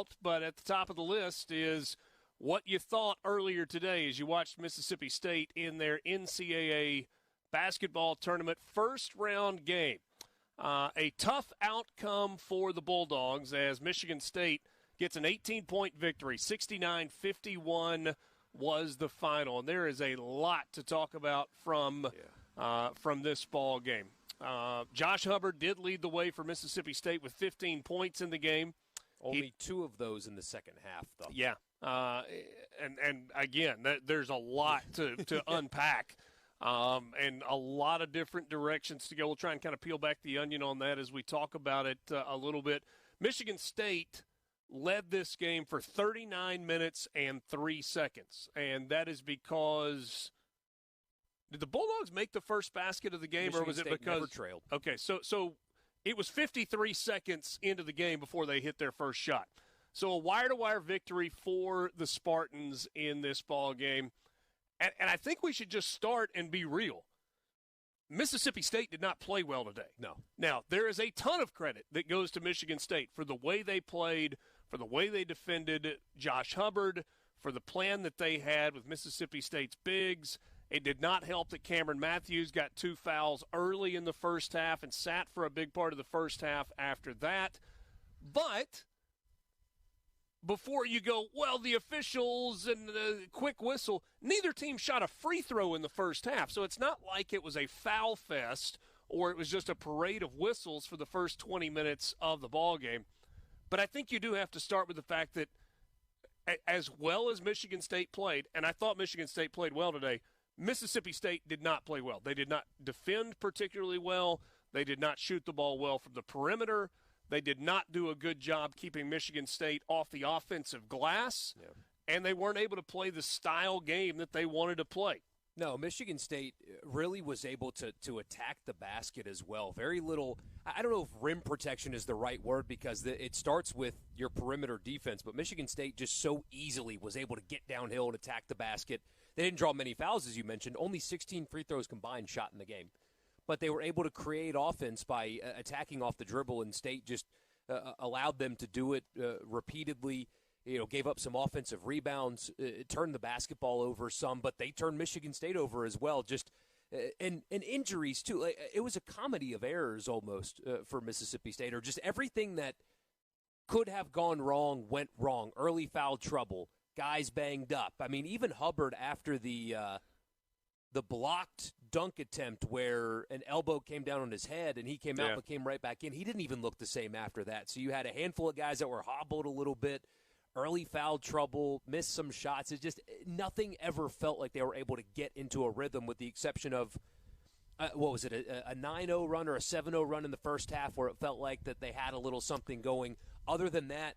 out, but at the top of the list is what you thought earlier today as you watched Mississippi State in their NCAA basketball tournament first-round game. A tough outcome for the Bulldogs as Michigan State gets an 18-point victory. 69-51 was the final. And there is a lot to talk about from this ball game. Josh Hubbard did lead the way for Mississippi State with 15 points in the game. Only 2 of those in the second half, though. Yeah. And again, there's a lot to unpack. And a lot of different directions to go. We'll try and kind of peel back the onion on that as we talk about it a little bit. Michigan State led this game for 39 minutes and 3 seconds, and that is because did the Bulldogs make the first basket of the game, Michigan or was it State because never trailed? Okay, so it was 53 seconds into the game before they hit their first shot. So a wire-to-wire victory for the Spartans in this ball game. And I think we should just start and be real. Mississippi State did not play well today. No. Now, there is a ton of credit that goes to Michigan State for the way they played, for the way they defended Josh Hubbard, for the plan that they had with Mississippi State's bigs. It did not help that Cameron Matthews got 2 fouls early in the first half and sat for a big part of the first half after that. But before you go, well, the officials and the quick whistle, neither team shot a free throw in the first half. So it's not like it was a foul fest or it was just a parade of whistles for the first 20 minutes of the ball game. But I think you do have to start with the fact that as well as Michigan State played, and I thought Michigan State played well today, Mississippi State did not play well. They did not defend particularly well. They did not shoot the ball well from the perimeter. They did not do a good job keeping Michigan State off the offensive glass, and they weren't able to play the style game that they wanted to play. No, Michigan State really was able to attack the basket as well. Very little – I don't know if rim protection is the right word because it starts with your perimeter defense, but Michigan State just so easily was able to get downhill and attack the basket. They didn't draw many fouls, as you mentioned. Only 16 free throws combined shot in the game. But they were able to create offense by attacking off the dribble, and State just allowed them to do it repeatedly. Gave up some offensive rebounds, turned the basketball over some, but they turned Michigan State over as well. Just and injuries too. It was a comedy of errors almost for Mississippi State, or just everything that could have gone wrong went wrong. Early foul trouble, guys banged up. I mean, even Hubbard after the blocked dunk attempt where an elbow came down on his head and he came out but came right back in. He didn't even look the same after that. So you had a handful of guys that were hobbled a little bit. Early foul trouble, missed some shots. It's just nothing ever felt like they were able to get into a rhythm with the exception of, a 9-0 run or a 7-0 run in the first half where it felt like that they had a little something going. Other than that,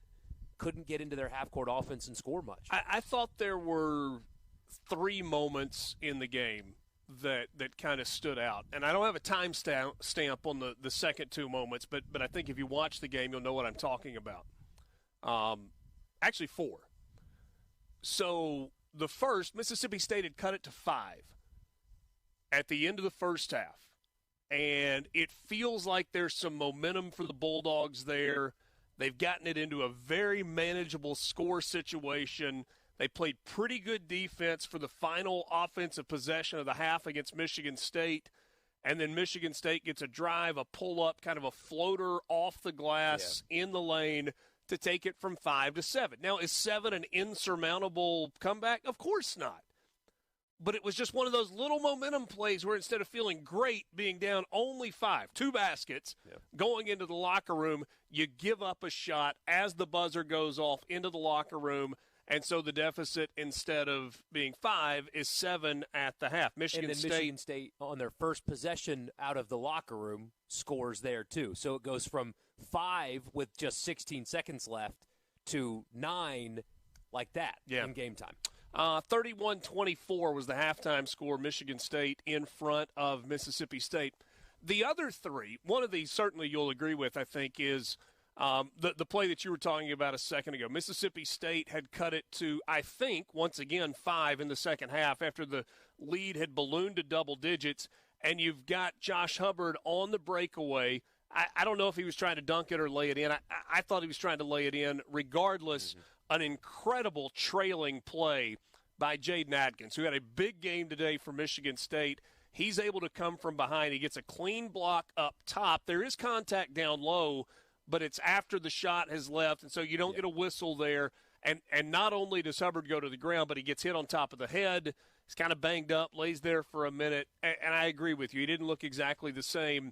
couldn't get into their half-court offense and score much. I thought there were 3 moments in the game that kind of stood out. And I don't have a time stamp on the second 2 moments, but I think if you watch the game, you'll know what I'm talking about. Actually 4. So the first, Mississippi State had cut it to 5 at the end of the first half. And it feels like there's some momentum for the Bulldogs there. They've gotten it into a very manageable score situation. They played pretty good defense for the final offensive possession of the half against Michigan State. And then Michigan State gets a drive, a pull-up, kind of a floater off the glass in the lane to take it from 5 to 7. Now, is 7 an insurmountable comeback? Of course not. But it was just one of those little momentum plays where instead of feeling great being down only 5, 2 baskets, going into the locker room, you give up a shot as the buzzer goes off into the locker room. And so the deficit, instead of being 5, is 7 at the half. Michigan State, on their first possession out of the locker room, scores there too. So it goes from 5 with just 16 seconds left to 9 like that in game time. 31-24 was the halftime score. Michigan State in front of Mississippi State. The other 3, one of these certainly you'll agree with, I think, is the play that you were talking about a second ago. Mississippi State had cut it to, I think, once again, 5 in the second half after the lead had ballooned to double digits, and you've got Josh Hubbard on the breakaway I don't know if he was trying to dunk it or lay it in. I thought he was trying to lay it in. Regardless, an incredible trailing play by Jaden Atkins, who had a big game today for Michigan State. He's able to come from behind. He gets a clean block up top. There is contact down low, but it's after the shot has left, and so you don't get a whistle there. And not only does Hubbard go to the ground, but he gets hit on top of the head. He's kind of banged up, lays there for a minute. And I agree with you. He didn't look exactly the same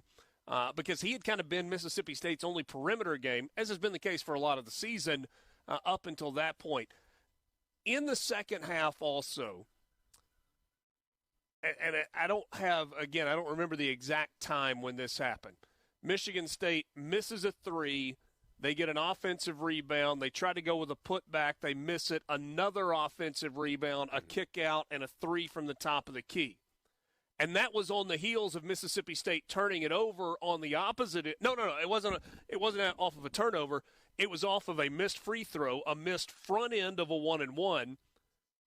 because he had kind of been Mississippi State's only perimeter game, as has been the case for a lot of the season up until that point. In the second half also, and I don't remember the exact time when this happened. Michigan State misses a three. They get an offensive rebound. They try to go with a putback. They miss it. Another offensive rebound, a kick out, and a three from the top of the key. And that was on the heels of Mississippi State turning it over on the opposite. No. It wasn't off of a turnover. It was off of a missed free throw, a missed front end of a 1-and-1.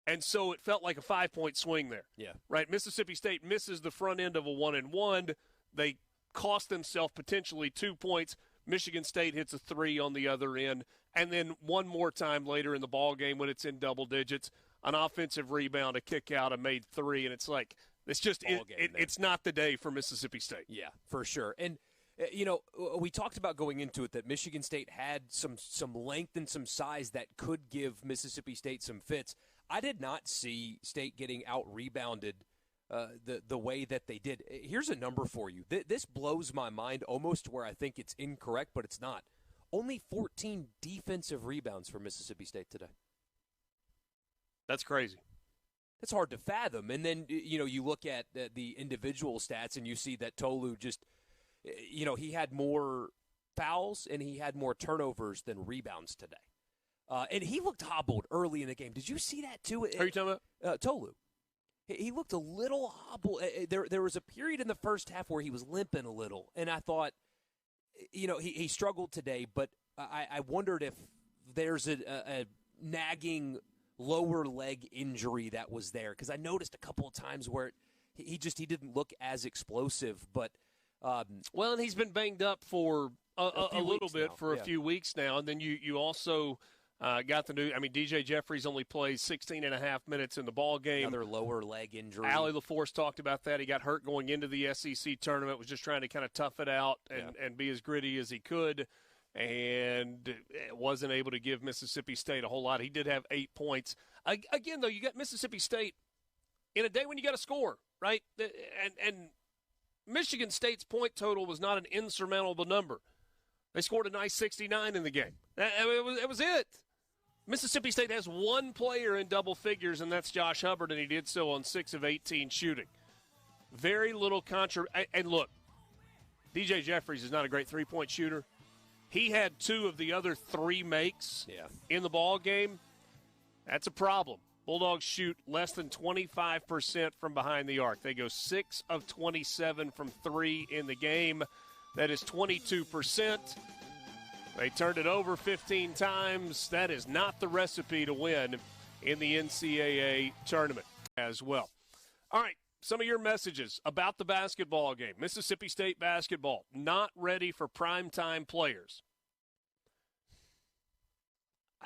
And so it felt like a 5-point swing there. Yeah. Right? Mississippi State misses the front end of a 1-and-1. They cost themselves potentially 2 points. Michigan State hits a three on the other end. And then one more time later in the ball game when it's in double digits, an offensive rebound, a kick out, a made three. And it's like, it's not the day for Mississippi State. Yeah, for sure. And, we talked about going into it that Michigan State had some length and some size that could give Mississippi State some fits. I did not see State getting out-rebounded the way that they did. Here's a number for you. This blows my mind almost to where I think it's incorrect, but it's not. Only 14 defensive rebounds for Mississippi State today. That's crazy. It's hard to fathom. And then, you look at the individual stats and you see that Tolu just, he had more fouls and he had more turnovers than rebounds today. And he looked hobbled early in the game. Did you see that too? Are you talking about? Tolu. He looked a little hobbled. There was a period in the first half where he was limping a little. And I thought, he struggled today, but I wondered if there's a nagging lower leg injury that was there. Because I noticed a couple of times where he didn't look as explosive. But and he's been banged up for a little bit for a few weeks now. And then you also got the new – DJ Jeffries only plays 16 and a half minutes in the ball game. Another lower leg injury. Allie LaForce talked about that. He got hurt going into the SEC tournament, was just trying to kind of tough it out and be as gritty as he could, and wasn't able to give Mississippi State a whole lot. He did have 8 points. Again, though, you got Mississippi State in a day when you got to score, right? And Michigan State's point total was not an insurmountable number. They scored a nice 69 in the game. It was it. Mississippi State has one player in double figures, and that's Josh Hubbard, and he did so on 6 of 18 shooting. Very little and look, DJ Jeffries is not a great three-point shooter. He had 2 of the other 3 makes in the ball game. That's a problem. Bulldogs shoot less than 25% from behind the arc. They go 6 of 27 from 3 in the game. That is 22%. They turned it over 15 times. That is not the recipe to win in the NCAA tournament as well. All right, some of your messages about the basketball game. Mississippi State basketball, not ready for primetime players.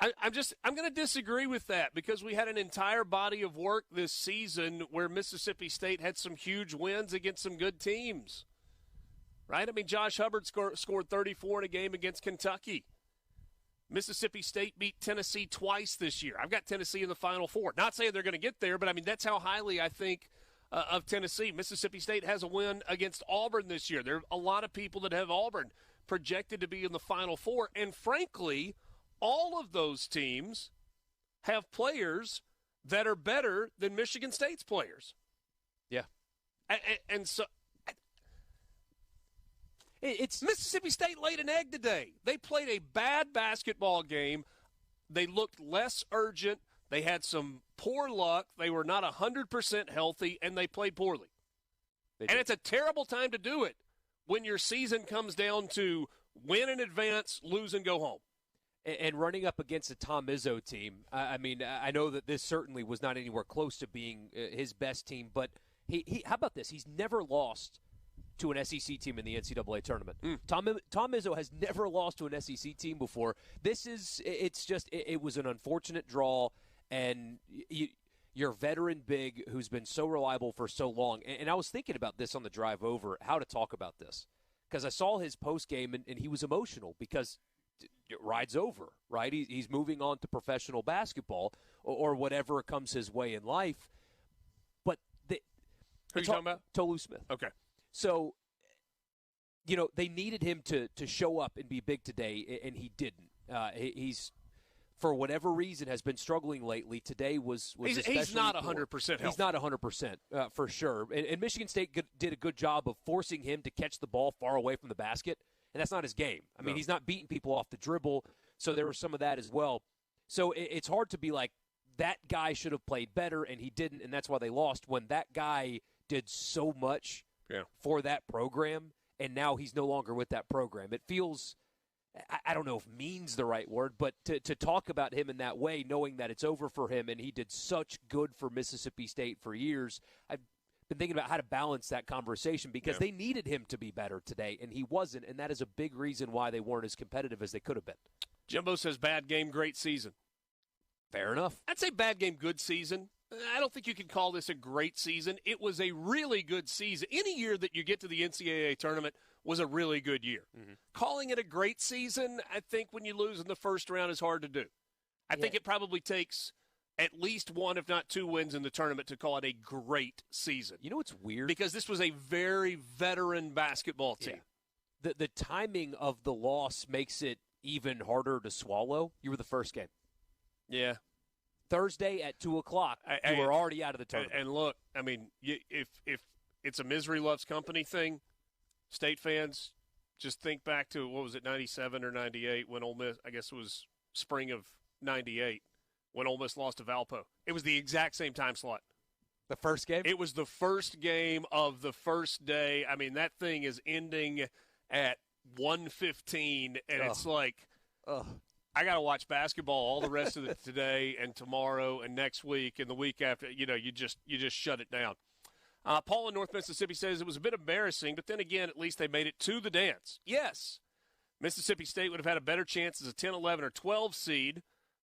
I'm going to disagree with that because we had an entire body of work this season where Mississippi State had some huge wins against some good teams. Right? Josh Hubbard scored 34 in a game against Kentucky. Mississippi State beat Tennessee twice this year. I've got Tennessee in the Final Four. Not saying they're going to get there, but that's how highly I think of Tennessee. Mississippi State has a win against Auburn this year. There are a lot of people that have Auburn projected to be in the Final Four. And frankly, all of those teams have players that are better than Michigan State's players. Yeah. And so it's Mississippi State laid an egg today. They played a bad basketball game. They looked less urgent. They had some poor luck. They were not 100% healthy, and they played poorly. And it's a terrible time to do it when your season comes down to win in advance, lose, and go home. And running up against a Tom Izzo team, I know that this certainly was not anywhere close to being his best team, but he how about this? He's never lost to an SEC team in the NCAA tournament. Tom Izzo has never lost to an SEC team before. It was an unfortunate draw, and your veteran big who's been so reliable for so long. And I was thinking about this on the drive over, how to talk about this, because I saw his post game and he was emotional because ride's over, right? He's moving on to professional basketball or whatever comes his way in life. But who are you talking about? Tolu Smith. Okay. So, they needed him to show up and be big today, and he didn't. He's, for whatever reason, has been struggling lately. Today was he's not 100% healthy. He's not 100% for sure. And Michigan State did a good job of forcing him to catch the ball far away from the basket, and that's not his game. I mean, he's not beating people off the dribble, so there was some of that as well. So it's hard to be like, that guy should have played better, and he didn't, and that's why they lost, when that guy did so much for that program, and now he's no longer with that program. It feels, I don't know if mean's the right word, but to talk about him in that way, knowing that it's over for him, and he did such good for Mississippi State for years, I've been thinking about how to balance that conversation because they needed him to be better today, and he wasn't, and that is a big reason why they weren't as competitive as they could have been. Jimbo says bad game, great season. Fair enough. I'd say bad game, good season. I don't think you can call this a great season. It was a really good season. Any year that you get to the NCAA tournament was a really good year. Mm-hmm. Calling it a great season, I think when you lose in the first round is hard to do. I think it probably takes at least one, if not two wins in the tournament to call it a great season. You know what's weird? Because this was a very veteran basketball team. Yeah. The timing of the loss makes it even harder to swallow. You were the first game. Yeah. Thursday at 2 o'clock, you were already out of the tournament. And look, I mean, if it's a misery loves company thing, State fans, just think back to, what was it, 97 or 98 when Ole Miss, I guess it was spring of 98, when Ole Miss lost to Valpo. It was the exact same time slot. The first game? It was the first game of the first day. I mean, that thing is ending at 1:15, and it's like, I got to watch basketball all the rest of today and tomorrow and next week and the week after. You just shut it down. Paul in North Mississippi says it was a bit embarrassing, but then again, at least they made it to the dance. Yes, Mississippi State would have had a better chance as a 10, 11, or 12 seed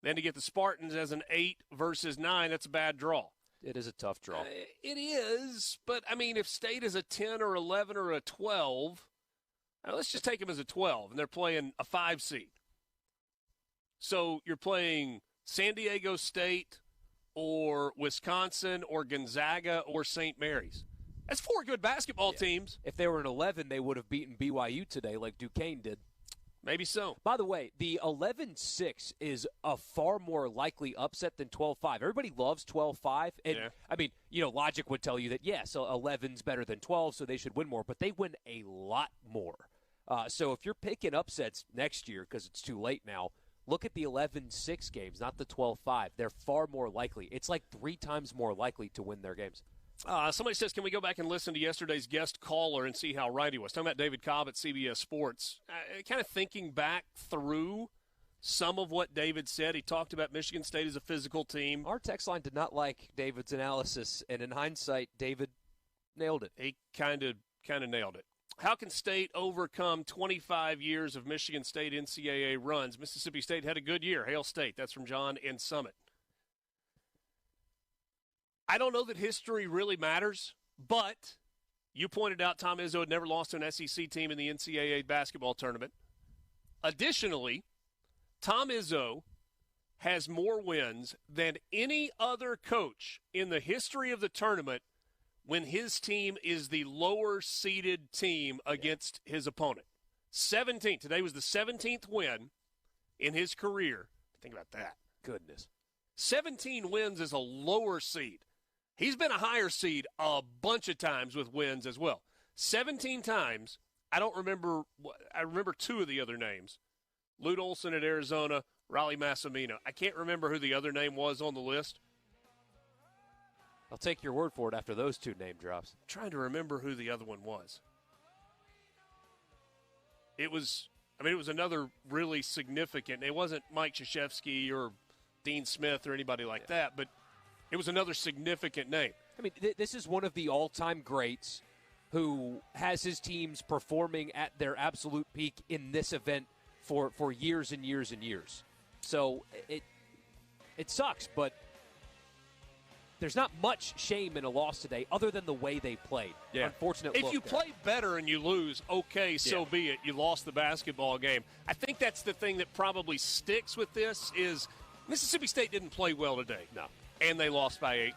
than to get the Spartans as an 8 versus 9. That's a bad draw. It is a tough draw. It is, but, I mean, if State is a 10 or 11 or a 12, let's just take them as a 12, and they're playing a 5 seed. So you're playing San Diego State or Wisconsin or Gonzaga or St. Mary's. That's 4 good basketball teams. If they were an 11, they would have beaten BYU today like Duquesne did. Maybe so. By the way, the 11-6 is a far more likely upset than 12-5. Everybody loves 12-5. And, I mean, logic would tell you that, so 11's better than 12, so they should win more. But they win a lot more. So if you're picking upsets next year, because it's too late now, look at the 11-6 games, not the 12-5. They're far more likely. It's like 3 times more likely to win their games. Somebody says, can we go back and listen to yesterday's guest caller and see how right he was? Talking about David Cobb at CBS Sports. Kind of thinking back through some of what David said. He talked about Michigan State as a physical team. Our text line did not like David's analysis, and in hindsight, David nailed it. He kind of nailed it. How can State overcome 25 years of Michigan State NCAA runs? Mississippi State had a good year. Hail State. That's from John in Summit. I don't know that history really matters, but you pointed out Tom Izzo had never lost to an SEC team in the NCAA basketball tournament. Additionally, Tom Izzo has more wins than any other coach in the history of the tournament when his team is the lower-seeded team against his opponent. 17. Today was the 17th win in his career. Think about that. Goodness. 17 wins as a lower seed. He's been a higher seed a bunch of times with wins as well. 17 times. I remember 2 of the other names. Lute Olson at Arizona, Raleigh Massimino. I can't remember who the other name was on the list. I'll take your word for it after those 2 name drops. I'm trying to remember who the other one was. It was another really significant. It wasn't Mike Krzyzewski or Dean Smith or anybody like that, but it was another significant name. I mean, this is one of the all-time greats who has his teams performing at their absolute peak in this event for years and years and years. So it sucks, but there's not much shame in a loss today other than the way they played. Yeah. Unfortunate If look you there. play better and you lose, okay, so be it. You lost the basketball game. I think that's the thing that probably sticks with this is Mississippi State didn't play well today. No. And they lost by 8.